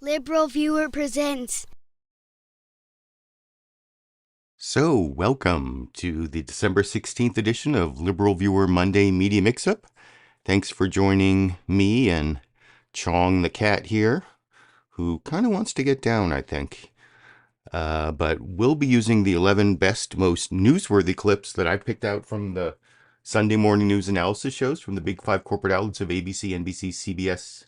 LiberalViewer presents. So, welcome to the December 16th edition of LiberalViewer Monday Media Mixup. Thanks for joining me and Chong the cat here, who kind of wants to get down, I think. But we'll be using the 11 best, most newsworthy clips that I picked out from the Sunday morning news analysis shows from the big five corporate outlets of ABC, NBC, CBS,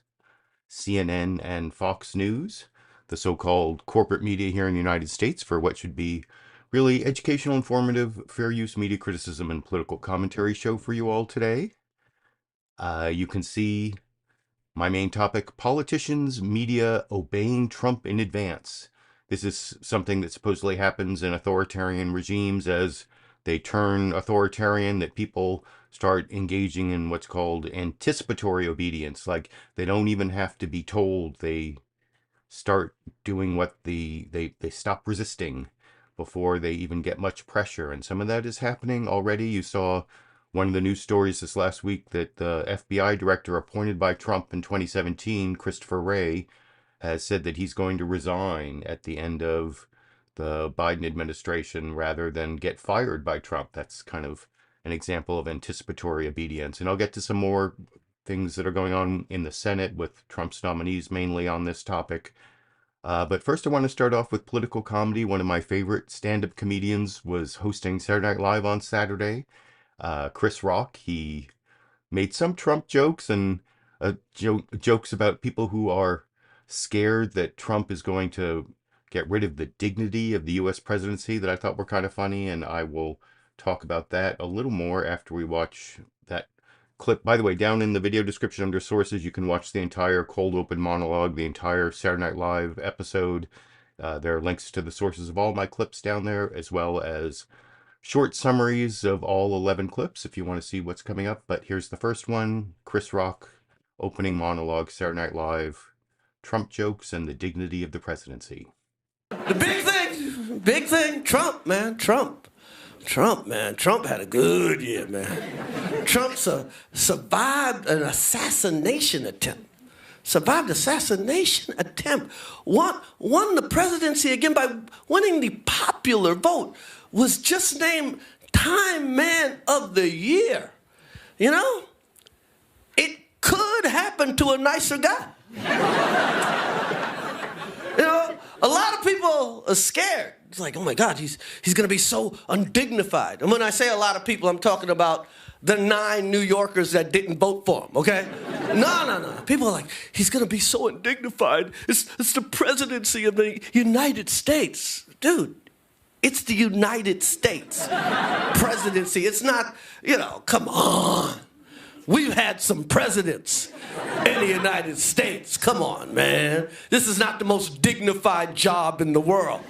CNN, and Fox News, the so-called corporate media here in the United States, for what should be really educational, informative, fair use media criticism and political commentary show for you all today. You can see my main topic: politicians, media obeying Trump in advance. This is something that supposedly happens in authoritarian regimes as they turn authoritarian, that people start engaging in what's called anticipatory obedience. Like, they don't even have to be told. They start doing what they stop resisting before they even get much pressure. And some of that is happening already. You saw one of the news stories this last week that the FBI director appointed by Trump in 2017, Christopher Wray, has said that he's going to resign at the end of the Biden administration rather than get fired by Trump. That's kind of an example of anticipatory obedience. And I'll get to some more things that are going on in the Senate with Trump's nominees mainly on this topic. But first I want to start off with political comedy. One of my favorite stand-up comedians was hosting Saturday Night Live on Saturday. Chris Rock, he made some Trump jokes and jokes about people who are scared that Trump is going to get rid of the dignity of the U.S. presidency that I thought were kind of funny, and I will talk about that a little more after we watch that clip. By the way, down in the video description under sources, you can watch the entire cold open monologue, the entire Saturday Night Live episode. There are links to the sources of all my clips down there, as well as short summaries of all 11 clips if you want to see what's coming up. But here's the first one: Chris Rock, opening monologue, Saturday Night Live, Trump jokes and the dignity of the presidency. The big thing, Trump, man. Trump, man. Trump had a good year, man. Trump survived an assassination attempt. Won the presidency again by winning the popular vote. Was just named Time Man of the Year. You know, it could happen to a nicer guy. You know, a lot of people are scared. It's like, oh my God, he's going to be so undignified. And when I say a lot of people, I'm talking about the 9 New Yorkers that didn't vote for him, okay? No. People are like, he's going to be so undignified. It's the presidency of the United States. Dude, it's the United States presidency. It's not, come on. We've had some presidents in the United States. Come on, man. This is not the most dignified job in the world.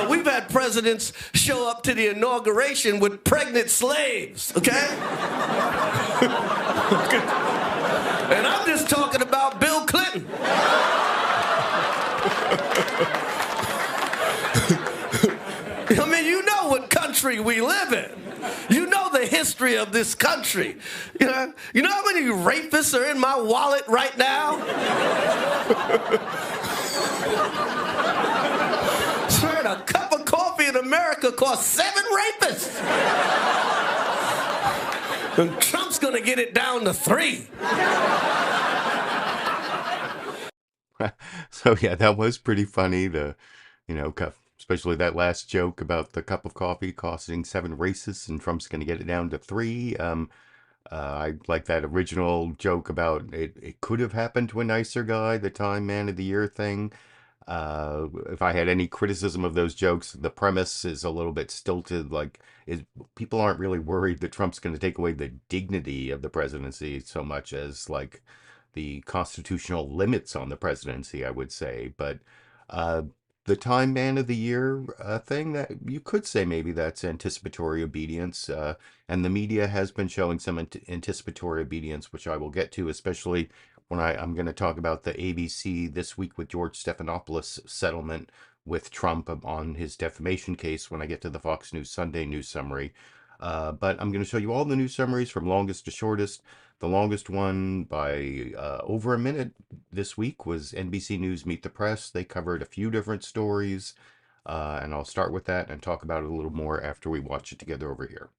We've had presidents show up to the inauguration with pregnant slaves, okay? And I'm just talking about Bill Clinton. I mean, you know what country we live in. You know the history of this country. You know how many rapists are in my wallet right now? Swear, a cup of coffee in America costs 7 rapists. And Trump's gonna get it down to 3. So yeah, that was pretty funny. Especially that last joke about the cup of coffee costing 7 racists and Trump's going to get it down to 3. I like that original joke about it could have happened to a nicer guy, the Time Man of the Year thing. If I had any criticism of those jokes, the premise is a little bit stilted. People aren't really worried that Trump's going to take away the dignity of the presidency so much as the constitutional limits on the presidency, I would say. But the Time Man of the Year thing, that you could say maybe that's anticipatory obedience, and the media has been showing some anticipatory obedience, which I will get to, especially when I'm going to talk about the ABC This Week with George Stephanopoulos settlement with Trump on his defamation case when I get to the Fox News Sunday news summary. But I'm going to show you all the news summaries from longest to shortest. The longest one by over a minute this week was NBC News Meet the Press. They covered a few different stories, and I'll start with that and talk about it a little more after we watch it together over here.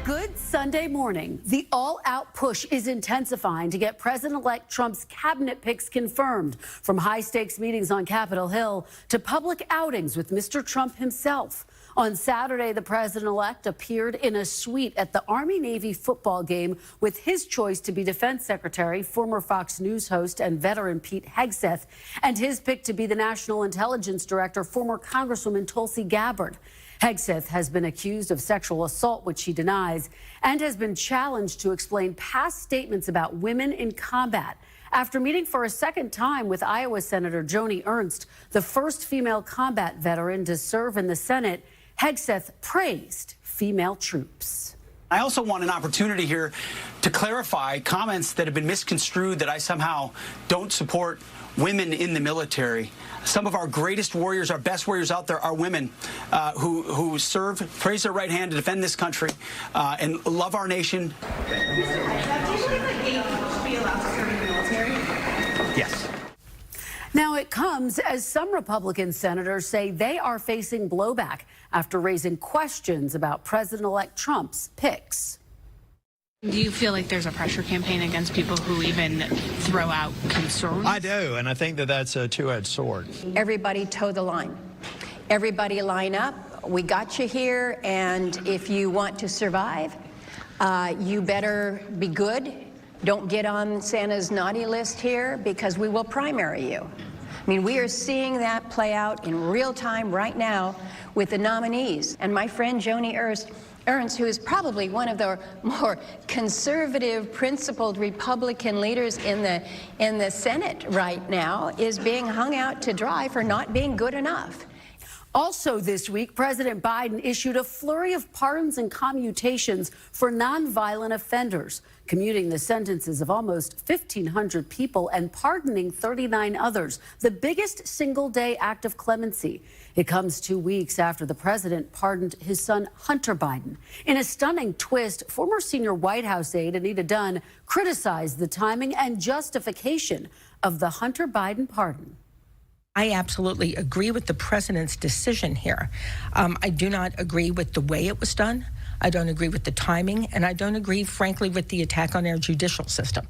Good Sunday morning. The all-out push is intensifying to get President-elect Trump's cabinet picks confirmed, from high-stakes meetings on Capitol Hill to public outings with Mr. Trump himself. On Saturday, the president-elect appeared in a suite at the Army-Navy football game with his choice to be Defense Secretary, former Fox News host and veteran Pete Hegseth, and his pick to be the National Intelligence Director, former Congresswoman Tulsi Gabbard. Hegseth has been accused of sexual assault, which she denies, and has been challenged to explain past statements about women in combat. After meeting for a second time with Iowa Senator Joni Ernst, the first female combat veteran to serve in the Senate, Hegseth praised female troops. I also want an opportunity here to clarify comments that have been misconstrued that I somehow don't support women in the military. Some of our greatest warriors, our best warriors out there are women who serve, raise their right hand to defend this country and love our nation. Do you believe that gay people should be allowed to serve in the military? Yes. Now it comes as some Republican senators say they are facing blowback after raising questions about President-elect Trump's picks. Do you feel like there's a pressure campaign against people who even throw out concerns? I do, and I think that that's a two-edged sword. Everybody toe the line. Everybody line up. We got you here, and if you want to survive, you better be good. Don't get on Santa's naughty list here, because we will primary you. I mean, we are seeing that play out in real time right now with the nominees. And my friend Joni Ernst, who is probably one of the more conservative, principled Republican leaders in the Senate right now, is being hung out to dry for not being good enough. Also this week, President Biden issued a flurry of pardons and commutations for nonviolent offenders, commuting the sentences of almost 1,500 people and pardoning 39 others, the biggest single-day act of clemency. It comes 2 weeks after the president pardoned his son, Hunter Biden. In a stunning twist, former senior White House aide Anita Dunn criticized the timing and justification of the Hunter Biden pardon. I absolutely agree with the president's decision here. I do not agree with the way it was done. I don't agree with the timing, and I don't agree, frankly, with the attack on our judicial system.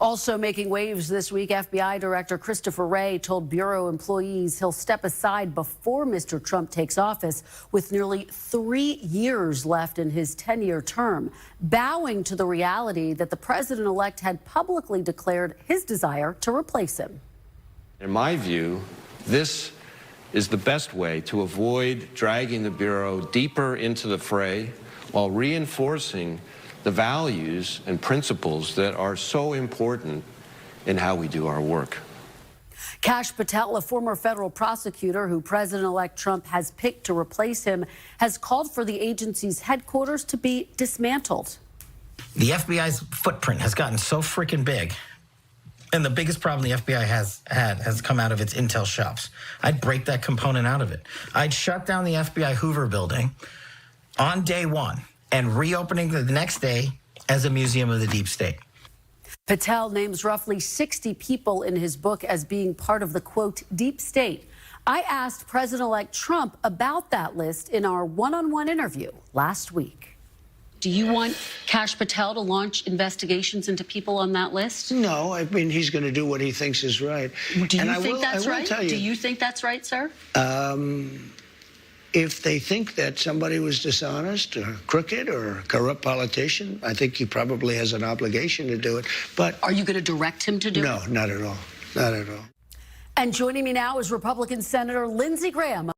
Also making waves this week, FBI Director Christopher Wray told Bureau employees he'll step aside before Mr. Trump takes office, with nearly 3 years left in his 10-year term, bowing to the reality that the president-elect had publicly declared his desire to replace him. In my view, this is the best way to avoid dragging the Bureau deeper into the fray while reinforcing the values and principles that are so important in how we do our work. Kash Patel, a former federal prosecutor who President-elect Trump has picked to replace him, has called for the agency's headquarters to be dismantled. The FBI's footprint has gotten so freaking big. And the biggest problem the FBI has come out of its intel shops. I'd break that component out of it. I'd shut down the FBI Hoover building on day one and reopening the next day as a museum of the deep state. Patel names roughly 60 people in his book as being part of the, quote, deep state. I asked President-elect Trump about that list in our one-on-one interview last week. Do you want Kash Patel to launch investigations into people on that list? No, I mean, he's going to do what he thinks is right. Do you think that's right? Do you think that's right, sir? If they think that somebody was dishonest or crooked or a corrupt politician, I think he probably has an obligation to do it. But are you going to direct him to do it? No, not at all. Not at all. And joining me now is Republican Senator Lindsey Graham.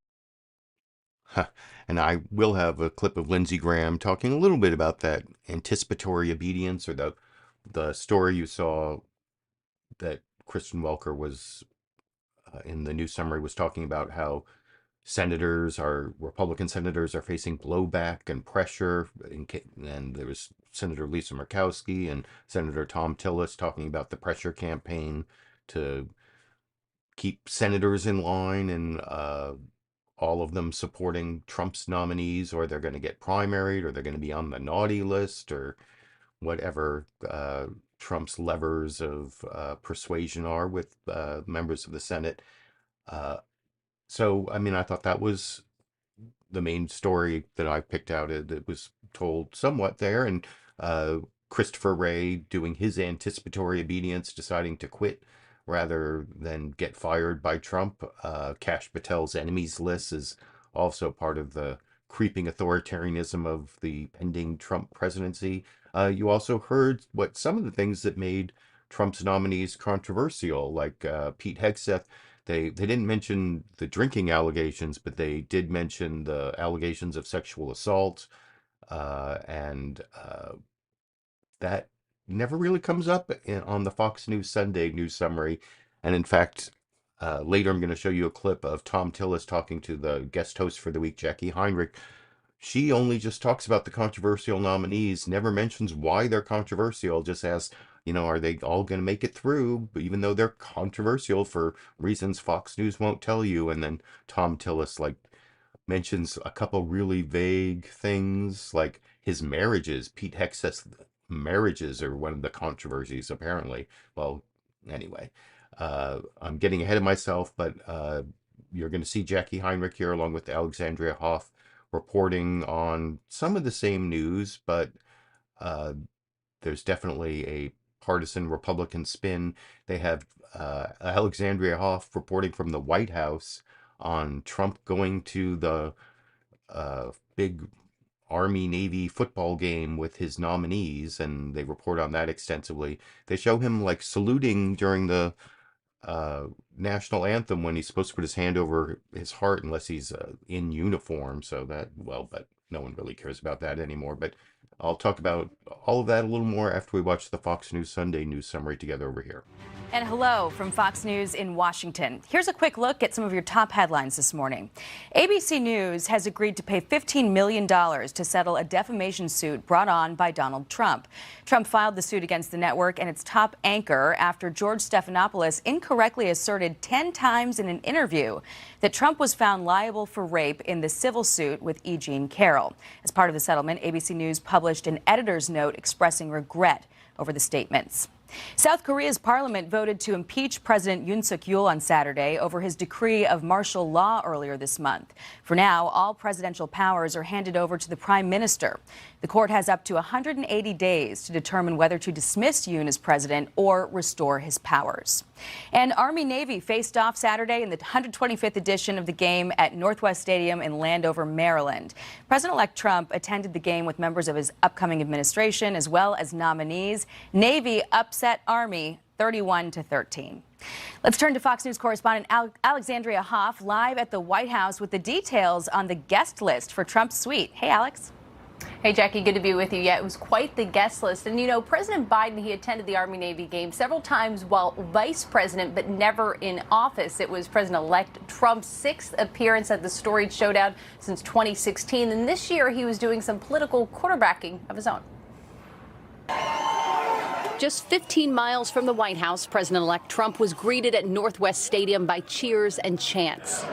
And I will have a clip of Lindsey Graham talking a little bit about that anticipatory obedience, or the story you saw that Kristen Welker was in the news summary was talking about how Republican senators are facing blowback and pressure. And there was Senator Lisa Murkowski and Senator Thom Tillis talking about the pressure campaign to keep senators in line, and all of them supporting Trump's nominees, or they're going to get primaried, or they're going to be on the naughty list, or whatever Trump's levers of persuasion are with members of the Senate. So, I mean, I thought that was the main story that I picked out. It was told somewhat there, and Christopher Wray doing his anticipatory obedience, deciding to quit rather than get fired by Trump. Kash Patel's enemies list is also part of the creeping authoritarianism of the pending Trump presidency. You also heard what some of the things that made Trump's nominees controversial, like Pete Hegseth. They didn't mention the drinking allegations, but they did mention the allegations of sexual assault, and that never really comes up on the Fox News Sunday news summary. And in fact, later I'm going to show you a clip of Thom Tillis talking to the guest host for the week, Jacqui Henrich. She only just talks about the controversial nominees, never mentions why they're controversial, just asks, are they all going to make it through, even though they're controversial for reasons Fox News won't tell you. And then Thom Tillis mentions a couple really vague things, like his marriages. Pete Hegseth's marriages are one of the controversies, apparently. Well, anyway, I'm getting ahead of myself, but you're going to see Jacqui Henrich here along with Alexandria Hoff reporting on some of the same news, but there's definitely a partisan Republican spin. They have Alexandria Hoff reporting from the White House on Trump going to the big Army-Navy football game with his nominees, and they report on that extensively. They show him saluting during the national anthem when he's supposed to put his hand over his heart unless he's in uniform. So that, but no one really cares about that anymore. But I'll talk about all of that a little more after we watch the Fox News Sunday news summary together over here. And hello from Fox News in Washington. Here's a quick look at some of your top headlines this morning. ABC News has agreed to pay $15 million to settle a defamation suit brought on by Donald Trump. Trump filed the suit against the network and its top anchor after George Stephanopoulos incorrectly asserted 10 times in an interview that Trump was found liable for rape in the civil suit with E. Jean Carroll. As part of the settlement, ABC News published an editor's note expressing regret over the statements. South Korea's parliament voted to impeach President Yoon Suk-yeol on Saturday over his decree of martial law earlier this month. For now, all presidential powers are handed over to the prime minister. The court has up to 180 days to determine whether to dismiss Yoon as president or restore his powers. And Army-Navy faced off Saturday in the 125th edition of the game at Northwest Stadium in Landover, Maryland. President-elect Trump attended the game with members of his upcoming administration as well as nominees. Navy upset Army 31-13. Let's turn to Fox News correspondent Alexandria Hoff live at the White House with the details on the guest list for Trump's suite. Hey, Alex. Hey, Jackie, good to be with you. Yeah, it was quite the guest list. And, President Biden, he attended the Army-Navy game several times while vice president, but never in office. It was President-elect Trump's 6th appearance at the storied showdown since 2016. And this year, he was doing some political quarterbacking of his own. Just 15 miles from the White House, President-elect Trump was greeted at Northwest Stadium by cheers and chants,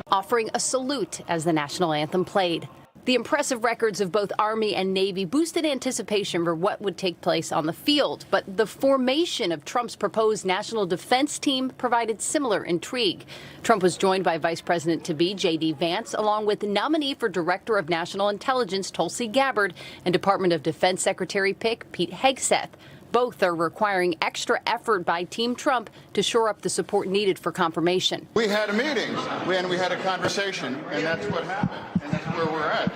offering a salute as the national anthem played. The impressive records of both Army and Navy boosted anticipation for what would take place on the field. But the formation of Trump's proposed national defense team provided similar intrigue. Trump was joined by Vice President-to-be J.D. Vance, along with nominee for Director of National Intelligence Tulsi Gabbard and Department of Defense Secretary pick Pete Hegseth. Both are requiring extra effort by Team Trump to shore up the support needed for confirmation. We had a meeting, and we had a conversation, and that's what happened, and that's where we're at.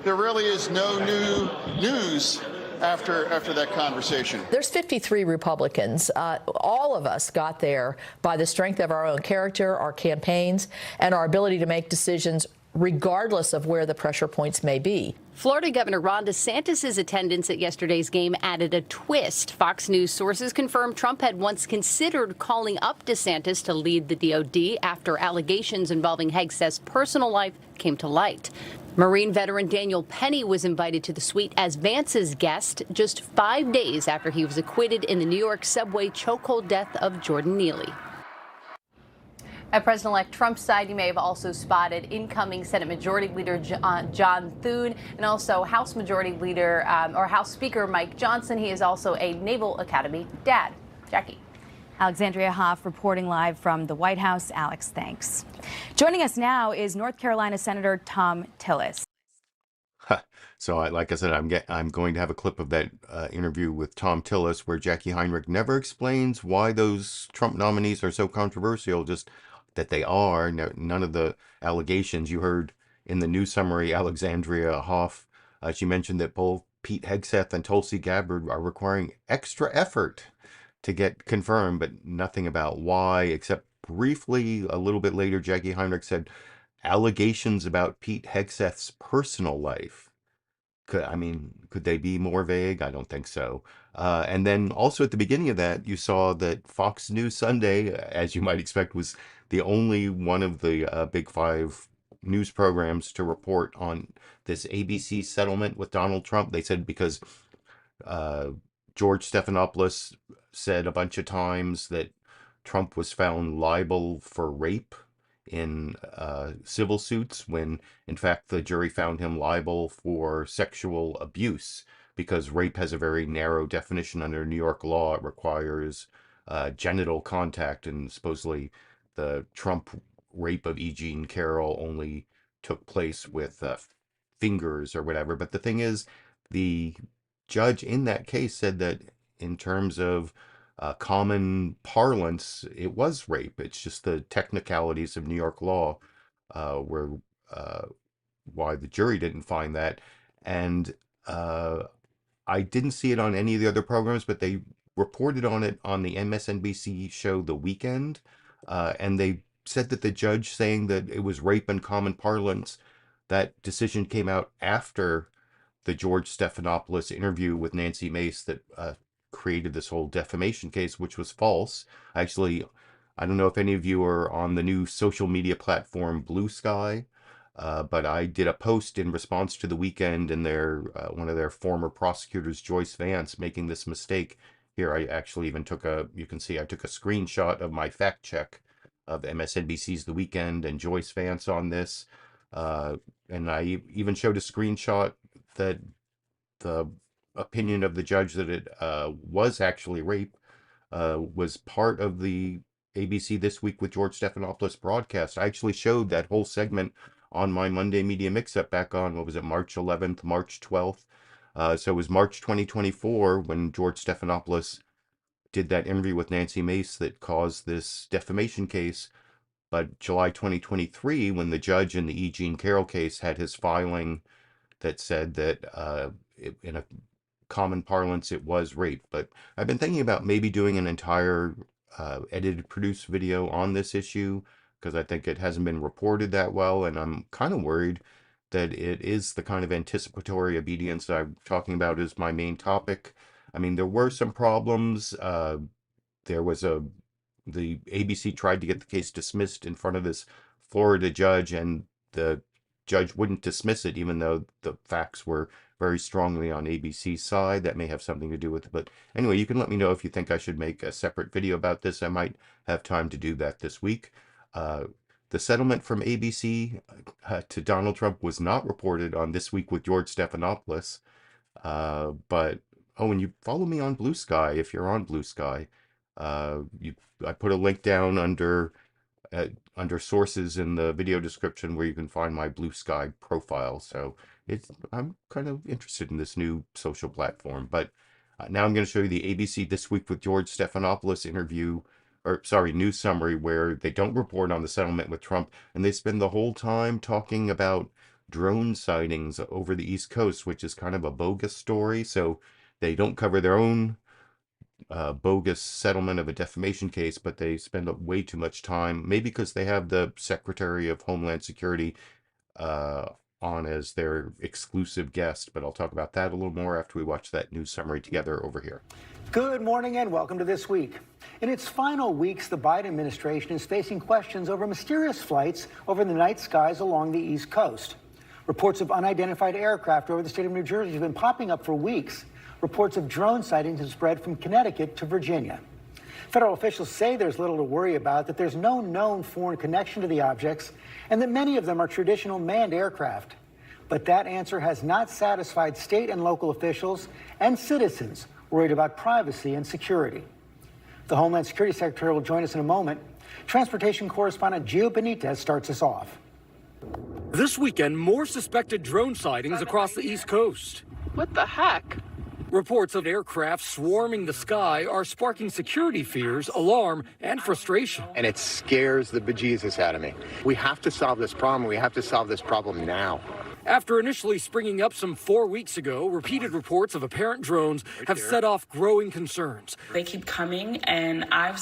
There really is no new news after that conversation. There's 53 Republicans. All of us got there by the strength of our own character, our campaigns, and our ability to make decisions regardless of where the pressure points may be. Florida Governor Ron DeSantis' attendance at yesterday's game added a twist. Fox News sources confirmed Trump had once considered calling up DeSantis to lead the DOD after allegations involving Hegseth's personal life came to light. Marine veteran Daniel Penny was invited to the suite as Vance's guest just 5 days after he was acquitted in the New York subway chokehold death of Jordan Neely. At President-elect Trump's side, you may have also spotted incoming Senate Majority Leader John Thune and also House Majority Leader or House Speaker Mike Johnson. He is also a Naval Academy dad. Jackie. Alexandria Hoff reporting live from the White House. Alex, thanks. Joining us now is North Carolina Senator Thom Tillis. So, like I said, I'm going to have a clip of that interview with Thom Tillis where Jacqui Henrich never explains why those Trump nominees are so controversial, just that they are. None of the allegations you heard in the news summary. Alexandria Hoff, she mentioned that both Pete Hegseth and Tulsi Gabbard are requiring extra effort to get confirmed, but nothing about why, except briefly a little bit later, Jacqui Henrich said allegations about Pete Hegseth's personal life. Could they be more vague? I don't think so. And then also at the beginning of that, you saw that Fox News Sunday, as you might expect, was the only one of the big five news programs to report on this ABC settlement with Donald Trump. They said because George Stephanopoulos said a bunch of times that Trump was found liable for rape in civil suits when in fact the jury found him liable for sexual abuse, because rape has a very narrow definition under New York law. It requires genital contact, and supposedly the Trump rape of E. Jean Carroll only took place with fingers or whatever. But the thing is, the judge in that case said that in terms of common parlance, it was rape. It's just the technicalities of New York law were why the jury didn't find that. And I didn't see it on any of the other programs, but they reported on it on the MSNBC show The Weekend. And they said that the judge saying that it was rape in common parlance, that decision came out after the George Stephanopoulos interview with Nancy Mace that created this whole defamation case, which was false. Actually, I don't know if any of you are on the new social media platform Bluesky, but I did a post in response to The Weekend and their one of their former prosecutors, Joyce Vance, making this mistake. Here, I actually even took you can see I took a screenshot of my fact check of MSNBC's The Weekend and Joyce Vance on this. And I even showed a screenshot that the opinion of the judge that it was actually rape was part of the ABC This Week with George Stephanopoulos broadcast. I actually showed that whole segment on my Monday Media Mix-Up back on, what was it, March 11th, March 12th. So it was March 2024 when George Stephanopoulos did that interview with Nancy Mace that caused this defamation case. But July 2023, when the judge in the E. Jean Carroll case had his filing that said that in a common parlance it was rape. But I've been thinking about maybe doing an entire edited, produced video on this issue, because I think it hasn't been reported that well, and I'm kind of worried that it is the kind of anticipatory obedience that I'm talking about as my main topic. I mean, there were some problems. There was the ABC tried to get the case dismissed in front of this Florida judge, and the judge wouldn't dismiss it, even though the facts were very strongly on ABC's side. That may have something to do with it. But anyway, you can let me know if you think I should make a separate video about this. I might have time to do that this week. The settlement from ABC to Donald Trump was not reported on This Week with George Stephanopoulos. But, and you follow me on Bluesky if you're on Bluesky. I put a link down under sources in the video description where you can find my Bluesky profile. So I'm kind of interested in this new social platform. But now I'm going to show you the ABC This Week with George Stephanopoulos news summary, where they don't report on the settlement with Trump, and they spend the whole time talking about drone sightings over the East Coast, which is kind of a bogus story. So they don't cover their own bogus settlement of a defamation case, but they spend way too much time, maybe because they have the Secretary of Homeland Security on as their exclusive guest. But I'll talk about that a little more after we watch that news summary together over here. Good morning and welcome to This Week. In its final weeks, the Biden administration is facing questions over mysterious flights over the night skies along the East Coast. Reports of unidentified aircraft over the state of New Jersey have been popping up for weeks. Reports of drone sightings have spread from Connecticut to Virginia. Federal officials say there's little to worry about, that there's no known foreign connection to the objects, and that many of them are traditional manned aircraft. But that answer has not satisfied state and local officials and citizens worried about privacy and security. The Homeland Security Secretary will join us in a moment. Transportation correspondent Gio Benitez starts us off. This weekend, more suspected drone sightings across the East Coast. What the heck? Reports of aircraft swarming the sky are sparking security fears, alarm, and frustration. And it scares the bejesus out of me. We have to solve this problem. We have to solve this problem now. After initially springing up some 4 weeks ago, repeated reports of apparent drones have set off growing concerns. They keep coming, and I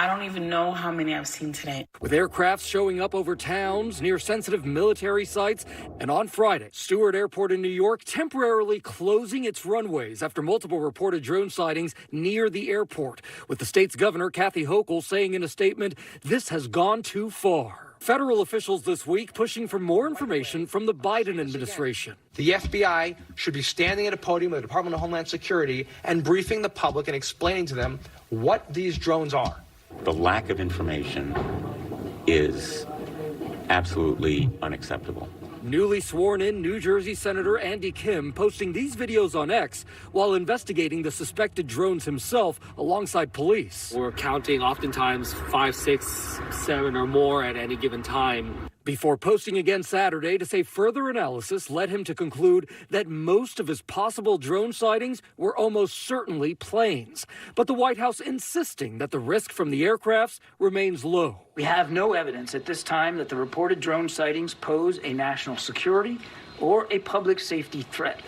don't even know how many I've seen today. With aircraft showing up over towns, near sensitive military sites, and on Friday, Stewart Airport in New York temporarily closing its runways after multiple reported drone sightings near the airport, with the state's governor, Kathy Hochul, saying in a statement, "This has gone too far." Federal officials this week pushing for more information from the Biden administration. The FBI should be standing at a podium with the Department of Homeland Security and briefing the public and explaining to them what these drones are. The lack of information is absolutely unacceptable. Newly sworn in New Jersey Senator Andy Kim posting these videos on X while investigating the suspected drones himself alongside police. We're counting oftentimes 5, 6, 7 or more at any given time. Before posting again Saturday to say further analysis led him to conclude that most of his possible drone sightings were almost certainly planes. But the White House insisting that the risk from the aircrafts remains low. We have no evidence at this time that the reported drone sightings pose a national security or a public safety threat,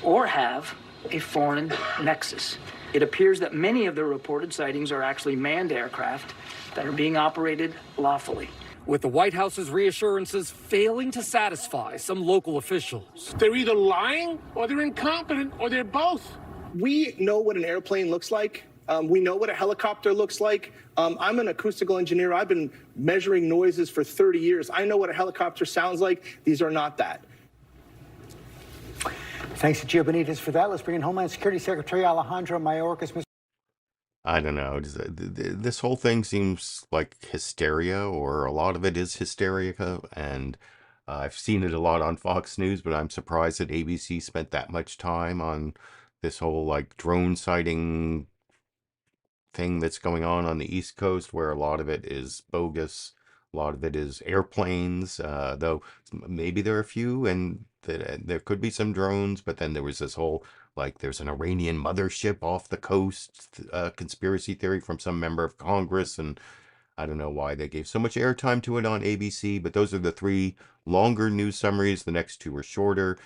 or have a foreign nexus. It appears that many of the reported sightings are actually manned aircraft that are being operated lawfully. With the White House's reassurances failing to satisfy some local officials. They're either lying or they're incompetent or they're both. We know what an airplane looks like. We know what a helicopter looks like. I'm an acoustical engineer. I've been measuring noises for 30 years. I know what a helicopter sounds like. These are not that. Thanks to Gio Benitez for that. Let's bring in Homeland Security Secretary Alejandro Mayorkas. I don't know. This whole thing seems like hysteria, or a lot of it is hysteria, and I've seen it a lot on Fox News, but I'm surprised that ABC spent that much time on this whole like drone sighting thing that's going on the East Coast, where a lot of it is bogus, a lot of it is airplanes, though maybe there are a few, and there could be some drones, but then there was this whole, like, there's an Iranian mothership off the coast, conspiracy theory from some member of Congress, and I don't know why they gave so much airtime to it on ABC, but those are the three longer news summaries. The next two are shorter.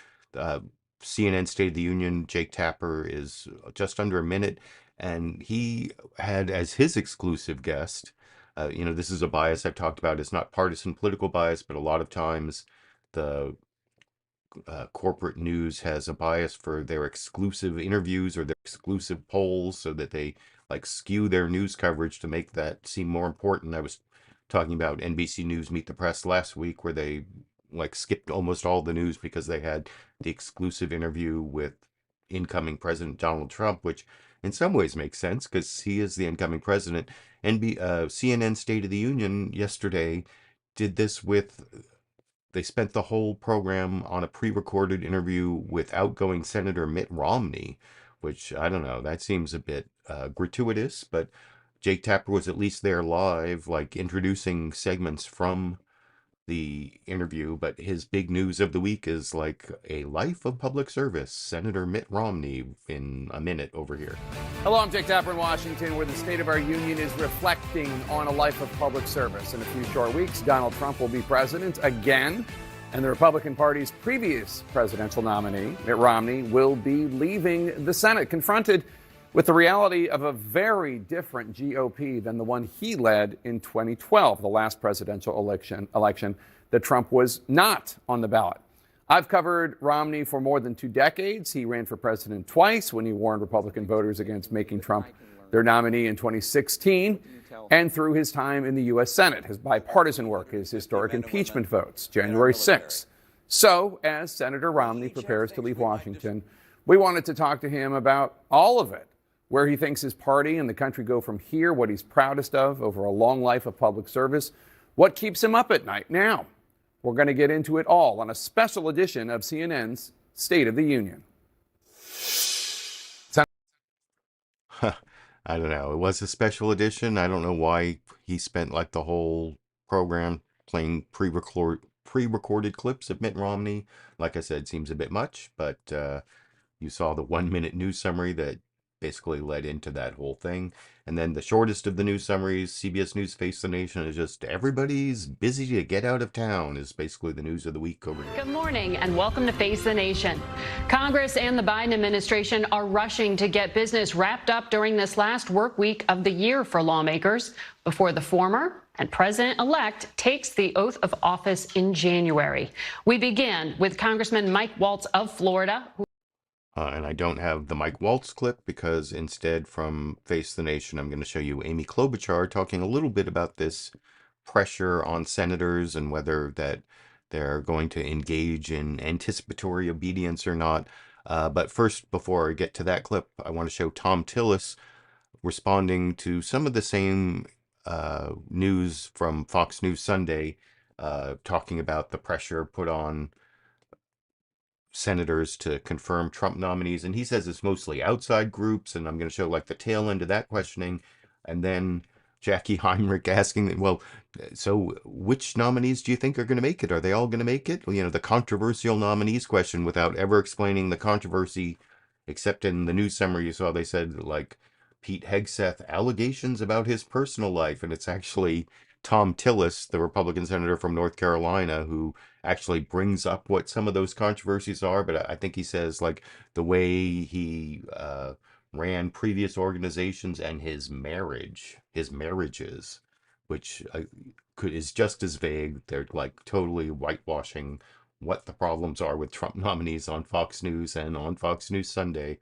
CNN State of the Union, Jake Tapper is just under a minute, and he had as his exclusive guest, this is a bias I've talked about. It's not partisan political bias, but a lot of times the corporate news has a bias for their exclusive interviews or their exclusive polls, so that they like skew their news coverage to make that seem more important. I was talking about NBC News Meet the Press last week, where they like skipped almost all the news because they had the exclusive interview with incoming President Donald Trump, which in some ways makes sense because he is the incoming president. CNN State of the Union yesterday did this with, they spent the whole program on a pre-recorded interview with outgoing Senator Mitt Romney, which, I don't know, that seems a bit gratuitous, but Jake Tapper was at least there live, like introducing segments from the interview. But his big news of the week is like a life of public service. Senator Mitt Romney in a minute over here. Hello, I'm Jake Tapper in Washington, where the State of our Union is reflecting on a life of public service. In a few short weeks, Donald Trump will be president again, and the Republican Party's previous presidential nominee, Mitt Romney, will be leaving the Senate, confronted with the reality of a very different GOP than the one he led in 2012, the last presidential election that Trump was not on the ballot. I've covered Romney for more than 2 decades. He ran for president twice when he warned Republican voters against making Trump their nominee in 2016, and through his time in the U.S. Senate, his bipartisan work, his historic impeachment votes, January 6th. So, as Senator Romney prepares to leave Washington, we wanted to talk to him about all of it. where he thinks his party and the country go from here, what he's proudest of over a long life of public service, what keeps him up at night. Now, we're going to get into it all on a special edition of CNN's State of the Union. I don't know. It was a special edition. I don't know why he spent like the whole program playing pre-recorded clips of Mitt Romney. Like I said, seems a bit much, but you saw the 1-minute news summary that basically led into that whole thing. And then the shortest of the news summaries, CBS News Face the Nation, is just everybody's busy to get out of town is basically the news of the week over here. Good morning and welcome to Face the Nation. Congress and the Biden administration are rushing to get business wrapped up during this last work week of the year for lawmakers before the former and president-elect takes the oath of office in January. We begin with Congressman Mike Waltz of Florida. And I don't have the Mike Waltz clip because instead from Face the Nation, I'm going to show you Amy Klobuchar talking a little bit about this pressure on senators and whether that they're going to engage in anticipatory obedience or not. But first, before I get to that clip, I want to show Thom Tillis responding to some of the same news from Fox News Sunday, talking about the pressure put on senators to confirm Trump nominees. And he says it's mostly outside groups. And I'm going to show like the tail end of that questioning. And then Jacqui Henrich asking, well, so which nominees do you think are going to make it? Are they all going to make it? Well, you know, the controversial nominees question without ever explaining the controversy, except in the news summary you saw they said like Pete Hegseth allegations about his personal life. And it's actually Thom Tillis, the Republican senator from North Carolina, who actually brings up what some of those controversies are. But I think he says like the way he ran previous organizations and his marriages, which is just as vague. They're like totally whitewashing what the problems are with Trump nominees on Fox News and on Fox News Sunday.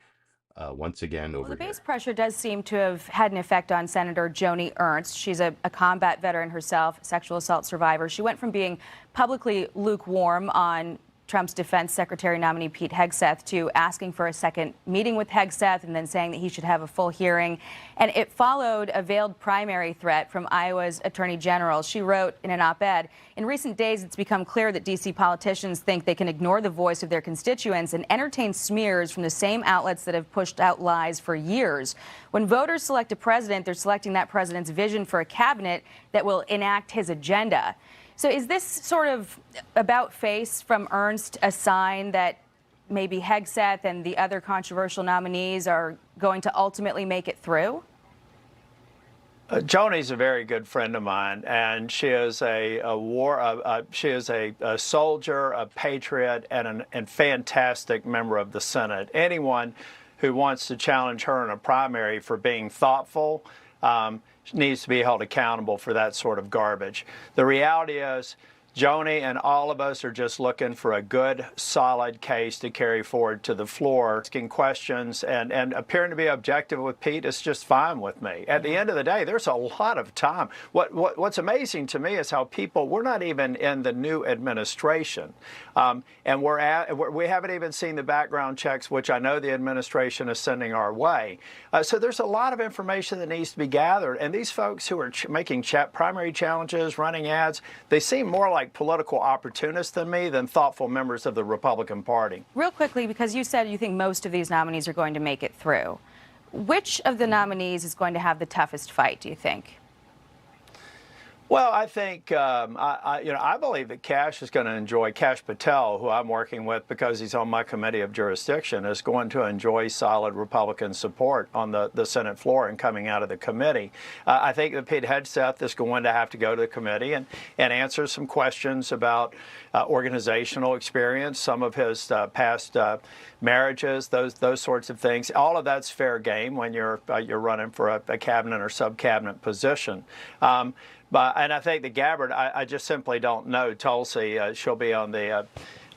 Once again over the base here. pressure does seem to have had an effect on Senator Joni Ernst. She's a combat veteran herself, sexual assault survivor. She went from being publicly lukewarm on Trump's defense secretary nominee Pete Hegseth to asking for a second meeting with Hegseth and then saying that he should have a full hearing. And it followed a veiled primary threat from Iowa's attorney general. She wrote in an op-ed, in recent days, it's become clear that D.C. politicians think they can ignore the voice of their constituents and entertain smears from the same outlets that have pushed out lies for years. When voters select a president, they're selecting that president's vision for a cabinet that will enact his agenda. So is this sort of about face from Ernst a sign that maybe Hegseth and the other controversial nominees are going to ultimately make it through? Joni's a very good friend of mine, and she is a soldier, a patriot, and a fantastic member of the Senate. Anyone who wants to challenge her in a primary for being thoughtful needs to be held accountable for that sort of garbage. The reality is, Joni and all of us are just looking for a good, solid case to carry forward to the floor. Asking questions and appearing to be objective with Pete is just fine with me. At the end of the day, there's a lot of time. What's amazing to me is how we're not even in the new administration. And we haven't even seen the background checks, which I know the administration is sending our way. So there's a lot of information that needs to be gathered. And these folks who are making primary challenges, running ads, they seem more like political opportunists than thoughtful members of the Republican Party. Real quickly, because you said you think most of these nominees are going to make it through, which of the nominees is going to have the toughest fight, do you think? Well, I think, I believe that Kash is going to enjoy, Kash Patel, who I'm working with because he's on my committee of jurisdiction, is going to enjoy solid Republican support on the Senate floor and coming out of the committee. I think that Pete Hegseth is going to have to go to the committee and answer some questions about organizational experience, some of his past marriages, those sorts of things. All of that's fair game when you're running for a cabinet or sub-cabinet position. And I think the Gabbard, I just simply don't know. Tulsi, she'll be on the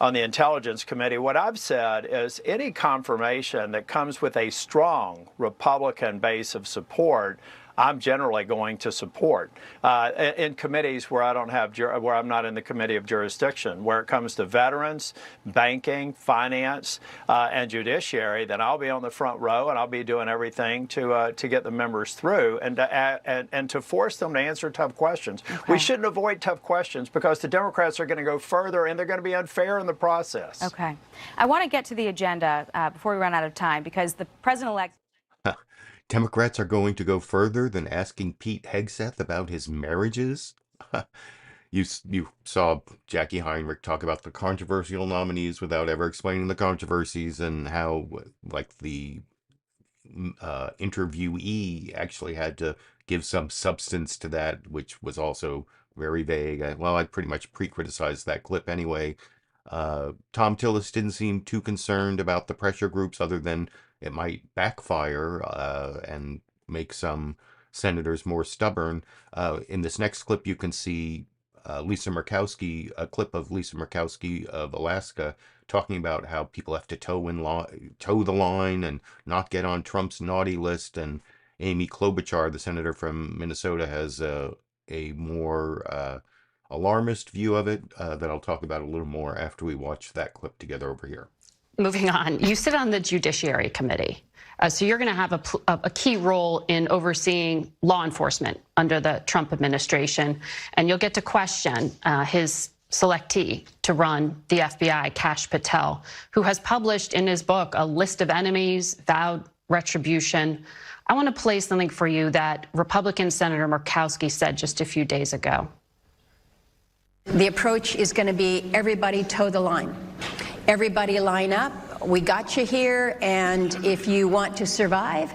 Intelligence Committee. What I've said is any confirmation that comes with a strong Republican base of support, I'm generally going to support. In committees where where I'm not in the committee of jurisdiction, where it comes to veterans, banking, finance, and judiciary, then I'll be on the front row and I'll be doing everything to get the members through and to force them to answer tough questions. Okay. We shouldn't avoid tough questions because the Democrats are going to go further and they're going to be unfair in the process. Okay. I want to get to the agenda before we run out of time, because the president-elect... Democrats are going to go further than asking Pete Hegseth about his marriages. You saw Jacqui Henrich talk about the controversial nominees without ever explaining the controversies and how, like, the interviewee actually had to give some substance to that, which was also very vague. I pretty much pre-criticized that clip anyway. Thom Tillis didn't seem too concerned about the pressure groups, other than it might backfire and make some senators more stubborn. In this next clip, you can see Lisa Murkowski, a clip of Lisa Murkowski of Alaska, talking about how people have to toe the line and not get on Trump's naughty list. And Amy Klobuchar, the senator from Minnesota, has a more alarmist view of it that I'll talk about a little more after we watch that clip together over here. Moving on, you sit on the Judiciary Committee, so you're going to have a key role in overseeing law enforcement under the Trump administration, and you'll get to question his selectee to run the FBI, Kash Patel, who has published in his book a list of enemies, vowed retribution. I want to play something for you that Republican Senator Murkowski said just a few days ago. The approach is going to be everybody toe the line. Everybody line up. We got you here, and if you want to survive,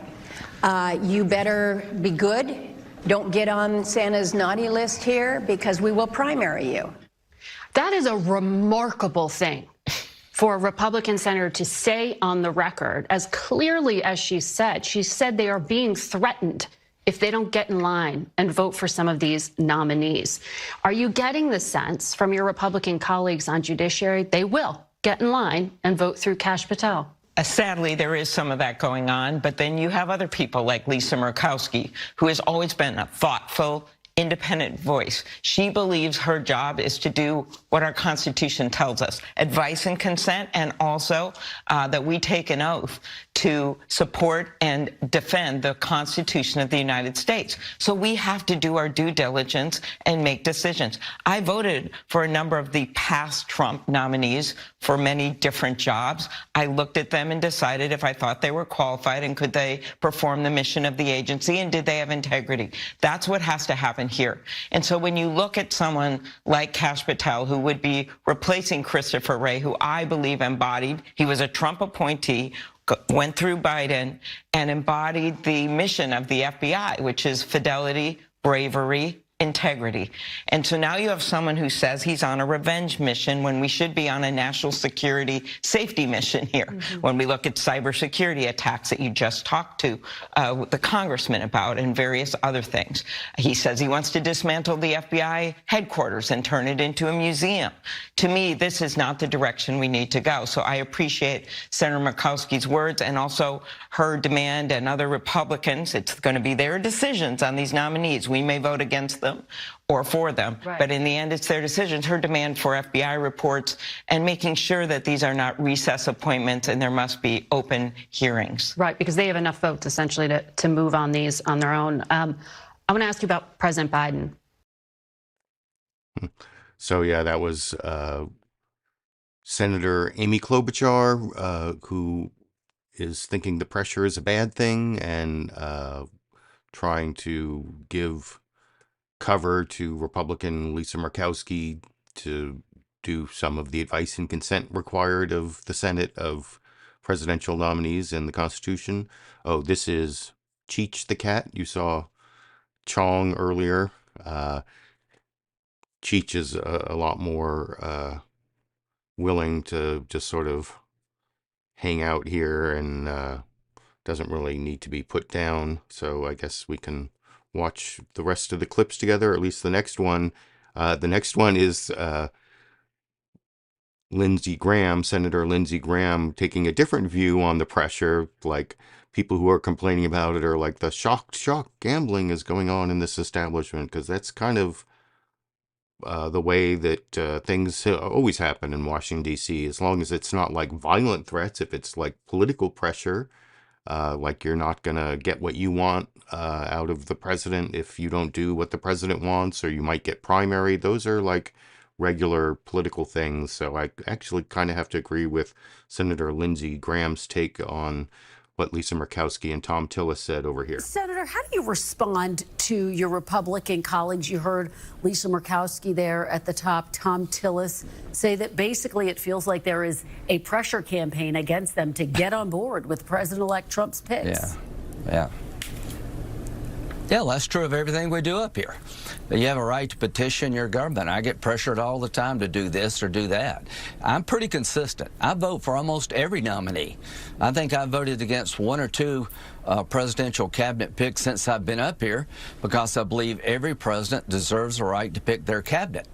you better be good. Don't get on Santa's naughty list here, because we will primary you. That is a remarkable thing for a Republican senator to say on the record, as clearly as she said. She said they are being threatened if they don't get in line and vote for some of these nominees. Are you getting the sense from your Republican colleagues on judiciary they will get in line and vote through Kash Patel? Sadly, there is some of that going on, but then you have other people like Lisa Murkowski, who has always been a thoughtful, independent voice. She believes her job is to do what our Constitution tells us, advice and consent, and also that we take an oath to support and defend the Constitution of the United States. So we have to do our due diligence and make decisions. I voted for a number of the past Trump nominees for many different jobs. I looked at them and decided if I thought they were qualified and could they perform the mission of the agency and did they have integrity. That's what has to happen here. And so when you look at someone like Kash Patel, who would be replacing Christopher Wray, who I believe embodied, he was a Trump appointee, went through Biden and embodied the mission of the FBI, which is fidelity, bravery, integrity. And so now you have someone who says he's on a revenge mission when we should be on a national security safety mission here. When we look at cybersecurity attacks that you just talked to the congressman about and various other things. He says he wants to dismantle the FBI headquarters and turn it into a museum. To me, this is not the direction we need to go. So I appreciate Senator Murkowski's words and also her demand, and other Republicans. It's going to be their decisions on these nominees. We may vote against them or for them, but in the end, it's their decisions. Her demand for FBI reports and making sure that these are not recess appointments and there must be open hearings. Right, because they have enough votes essentially to move on these on their own. I want to ask you about President Biden. So yeah, that was Senator Amy Klobuchar, who is thinking the pressure is a bad thing and trying to give cover to Republican Lisa Murkowski to do some of the advice and consent required of the Senate of presidential nominees in the Constitution. Oh, this is Cheech the cat. You saw Chong earlier. Cheech is a lot more willing to just sort of hang out here and doesn't really need to be put down. So I guess we can watch the rest of the clips together, or at least the next one. The next one is Lindsey Graham, Senator Lindsey Graham, taking a different view on the pressure. Like, people who are complaining about it are like, the shock gambling is going on in this establishment, because that's kind of the way that things always happen in Washington, D.C., as long as it's not like violent threats. If it's like political pressure, like you're not going to get what you want out of the president if you don't do what the president wants, or you might get primary. Those are like regular political things. So I actually kind of have to agree with Senator Lindsey Graham's take on what Lisa Murkowski and Thom Tillis said over here. Senator, how do you respond to your Republican colleagues? You heard Lisa Murkowski there at the top, Thom Tillis, say that basically it feels like there is a pressure campaign against them to get on board with President-elect Trump's picks. Yeah, well, that's true of everything we do up here. You have a right to petition your government. I get pressured all the time to do this or do that. I'm pretty consistent. I vote for almost every nominee. I think I've voted against one or two presidential cabinet picks since I've been up here, because I believe every president deserves the right to pick their cabinet.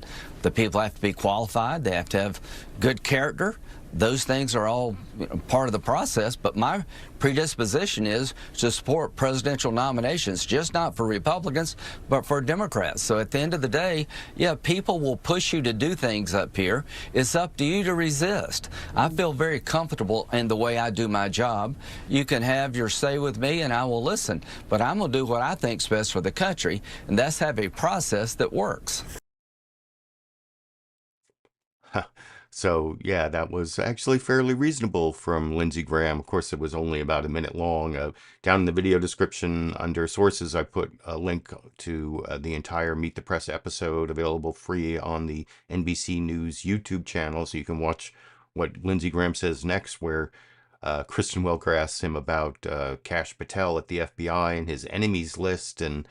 The people have to be qualified. They have to have good character. Those things are all part of the process, but my predisposition is to support presidential nominations, just not for Republicans, but for Democrats. So at the end of the day, yeah, people will push you to do things up here. It's up to you to resist. I feel very comfortable in the way I do my job. You can have your say with me, and I will listen, but I'm going to do what I think is best for the country, and that's have a process that works. So, yeah, that was actually fairly reasonable from Lindsey Graham. Of course, it was only about a minute long. Down in the video description under sources, I put a link to the entire Meet the Press episode, available free on the NBC News YouTube channel, so you can watch what Lindsey Graham says next, where Kristen Welker asks him about Kash Patel at the FBI and his enemies list, and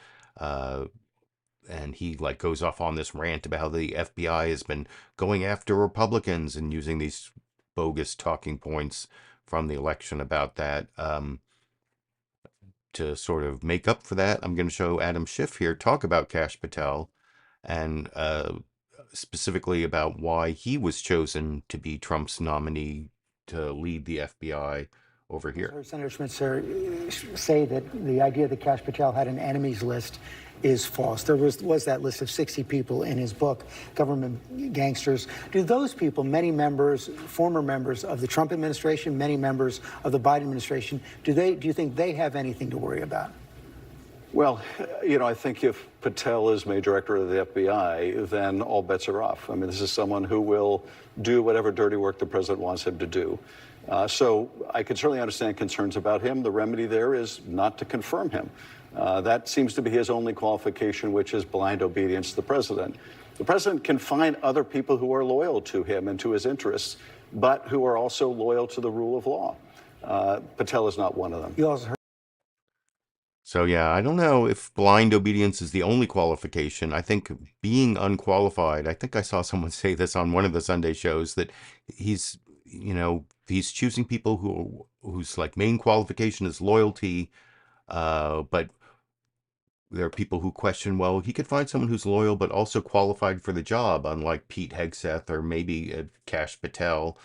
he like goes off on this rant about how the FBI has been going after Republicans and using these bogus talking points from the election about that. To sort of make up for that, I'm going to show Adam Schiff here talk about Kash Patel, and specifically about why he was chosen to be Trump's nominee to lead the FBI over here. I heard Senator Schmitzer say that the idea that Kash Patel had an enemies list is false. There was that list of 60 people in his book, Government Gangsters. Do those people, many members, former members of the Trump administration, many members of the Biden administration, do you think they have anything to worry about? Well, I think if Patel is made director of the FBI, then all bets are off. I mean, this is someone who will do whatever dirty work the president wants him to do. So I can certainly understand concerns about him. The remedy there is not to confirm him. That seems to be his only qualification, which is blind obedience to the president. The president can find other people who are loyal to him and to his interests, but who are also loyal to the rule of law. Patel is not one of them. You also heard. So, yeah, I don't know if blind obedience is the only qualification. I think being unqualified, I think I saw someone say this on one of the Sunday shows, that he's choosing people whose like main qualification is loyalty, but there are people who question, well, he could find someone who's loyal but also qualified for the job, unlike Pete Hegseth or maybe Kash Patel,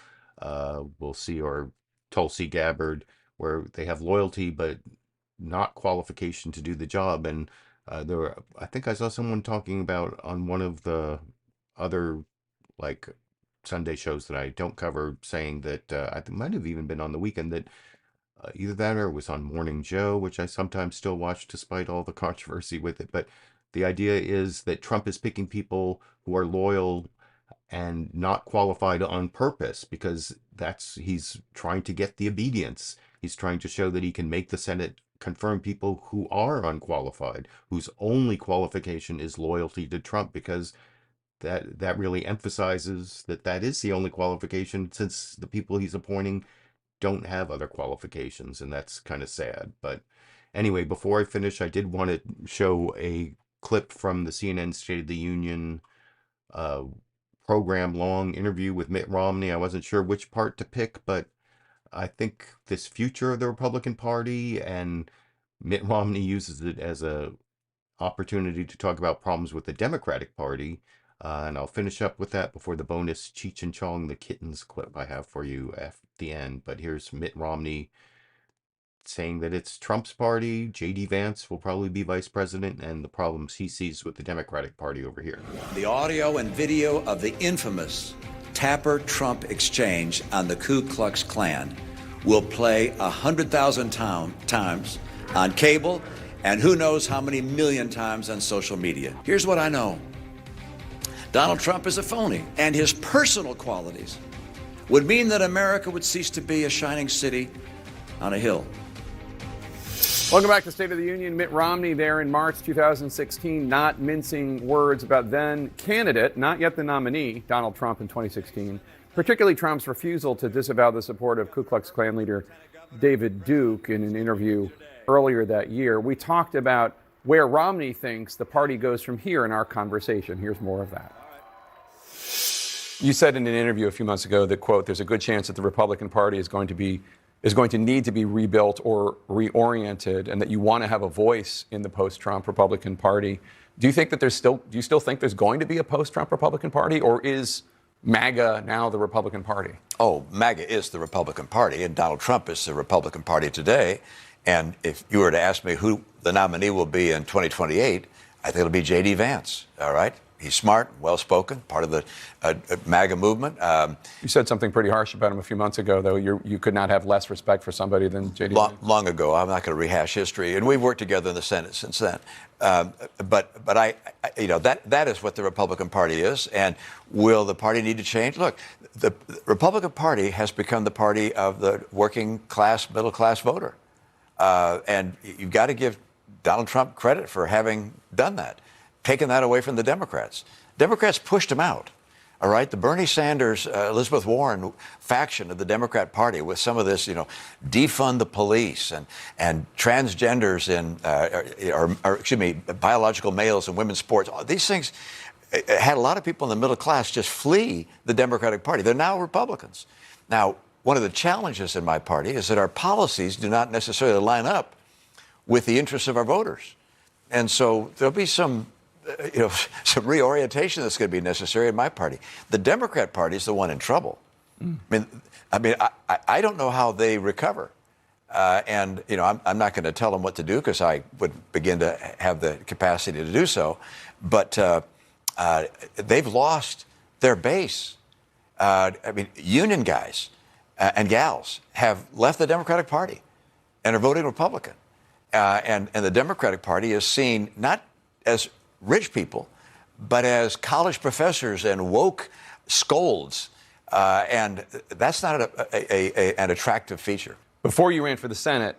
we'll see, or Tulsi Gabbard, where they have loyalty but not qualification to do the job. And I think I saw someone talking about on one of the other like Sunday shows that I don't cover, saying that I might have even been on the weekend, that either that or it was on Morning Joe, which I sometimes still watch despite all the controversy with it. But the idea is that Trump is picking people who are loyal and not qualified on purpose, because he's trying to get the obedience. He's trying to show that he can make the Senate confirm people who are unqualified, whose only qualification is loyalty to Trump, because that really emphasizes that is the only qualification, since the people he's appointing don't have other qualifications, and that's kind of sad. But anyway, before I finish, I did want to show a clip from the CNN State of the Union program long interview with Mitt Romney. I wasn't sure which part to pick, but I think this future of the Republican Party, and Mitt Romney uses it as a opportunity to talk about problems with the Democratic Party. And I'll finish up with that before the bonus Cheech and Chong, the kittens clip I have for you at the end. But here's Mitt Romney saying that it's Trump's party, J.D. Vance will probably be vice president, and the problems he sees with the Democratic Party over here. The audio and video of the infamous Tapper-Trump exchange on the Ku Klux Klan will play 100,000 times on cable and who knows how many million times on social media. Here's what I know. Donald Trump is a phony, and his personal qualities would mean that America would cease to be a shining city on a hill. Welcome back to State of the Union. Mitt Romney there in March 2016, not mincing words about then candidate, not yet the nominee, Donald Trump in 2016, particularly Trump's refusal to disavow the support of Ku Klux Klan leader David Duke in an interview earlier that year. We talked about where Romney thinks the party goes from here in our conversation. Here's more of that. You said in an interview a few months ago that, quote, there's a good chance that the Republican Party is going to need to be rebuilt or reoriented, and that you want to have a voice in the post-Trump Republican Party. Do you still think there's going to be a post-Trump Republican Party, or is MAGA now the Republican Party? Oh, MAGA is the Republican Party, and Donald Trump is the Republican Party today. And if you were to ask me who the nominee will be in 2028, I think it'll be J.D. Vance, all right? He's smart, well-spoken, part of the MAGA movement. You said something pretty harsh about him a few months ago, though. You could not have less respect for somebody than J.D. Vance. Long ago. I'm not going to rehash history. And we've worked together in the Senate since then. But I that is what the Republican Party is. And will the party need to change? Look, the Republican Party has become the party of the working class, middle class voter. And you've got to give Donald Trump credit for having done that, taken that away from the Democrats. Democrats pushed him out. All right, the Bernie Sanders, Elizabeth Warren faction of the Democrat Party with some of this, defund the police and transgenders in, biological males in women's sports. These things had a lot of people in the middle class just flee the Democratic Party. They're now Republicans. Now, one of the challenges in my party is that our policies do not necessarily line up with the interests of our voters. And so there'll be some reorientation that's going to be necessary in my party. The Democrat Party is the one in trouble. I don't know how they recover. I'm not going to tell them what to do because I would begin to have the capacity to do so. But they've lost their base. Union guys and gals have left the Democratic Party and are voting Republican. And the Democratic Party is seen not as rich people, but as college professors and woke scolds. And that's not an attractive feature. Before you ran for the Senate.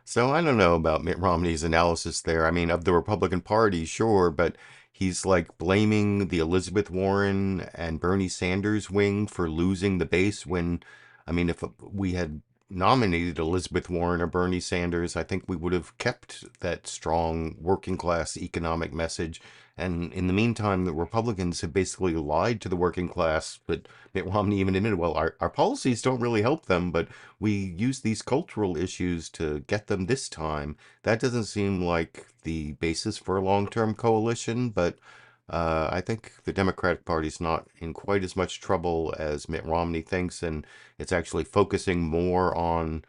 So I don't know about Mitt Romney's analysis there. I mean, of the Republican Party, sure, but he's like blaming the Elizabeth Warren and Bernie Sanders wing for losing the base when, if we had nominated Elizabeth Warren or Bernie Sanders, I think we would have kept that strong working class economic message. And in the meantime, the Republicans have basically lied to the working class. But Mitt Romney even admitted, well, our policies don't really help them, but we use these cultural issues to get them this time. That doesn't seem like the basis for a long-term coalition, but I think the Democratic Party's not in quite as much trouble as Mitt Romney thinks, and it's actually focusing more on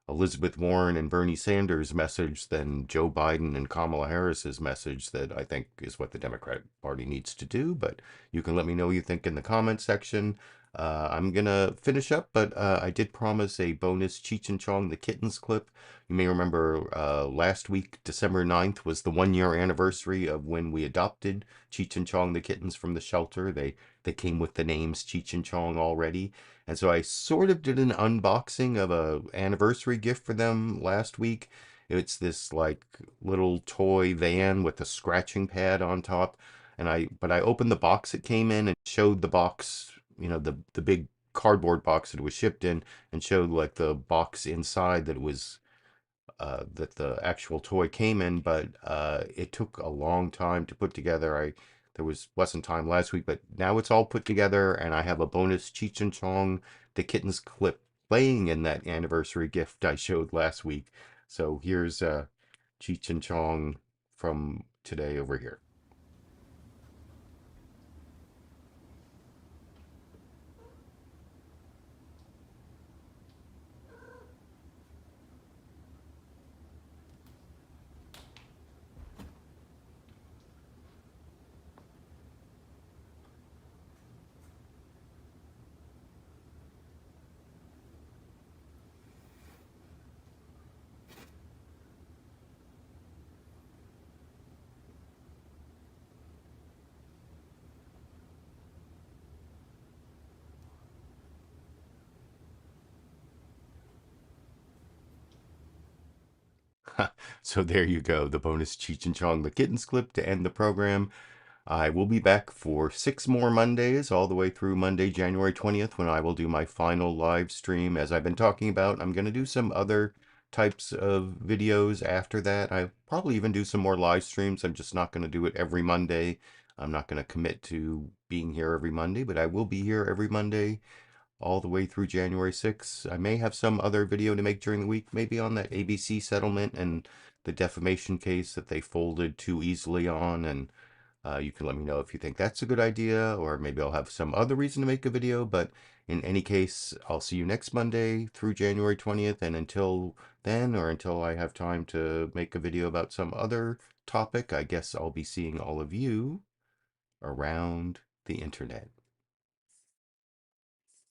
Elizabeth Warren and Bernie Sanders' message than Joe Biden and Kamala Harris's message that I think is what the Democratic Party needs to do. But you can let me know what you think in the comment section. I'm going to finish up, but I did promise a bonus Cheech and Chong the Kittens clip. You may remember last week, December 9th, was the 1-year anniversary of when we adopted Cheech and Chong the Kittens from the shelter. They came with the names Cheech and Chong already. And so I sort of did an unboxing of a anniversary gift for them last week. It's this like little toy van with a scratching pad on top. But I opened the box it came in and showed the box, the big cardboard box that it was shipped in, and showed like the box inside that it was that the actual toy came in. But it took a long time to put together. There wasn't time last week, but now it's all put together, and I have a bonus Cheech and Chong the Kittens clip playing in that anniversary gift I showed last week. So here's Cheech and Chong from today over here. So there you go, the bonus Cheech and Chong the Kittens clip to end the program. I will be back for 6 more Mondays, all the way through Monday, January 20th, when I will do my final live stream. As I've been talking about, I'm going to do some other types of videos after that. I'll probably even do some more live streams. I'm just not going to do it every Monday. I'm not going to commit to being here every Monday, but I will be here every Monday all the way through January 6th. I may have some other video to make during the week, maybe on that ABC settlement and the defamation case that they folded too easily on, and you can let me know if you think that's a good idea, or maybe I'll have some other reason to make a video. But in any case, I'll see you next Monday through January 20th, and until then, or until I have time to make a video about some other topic, I guess I'll be seeing all of you around the internet.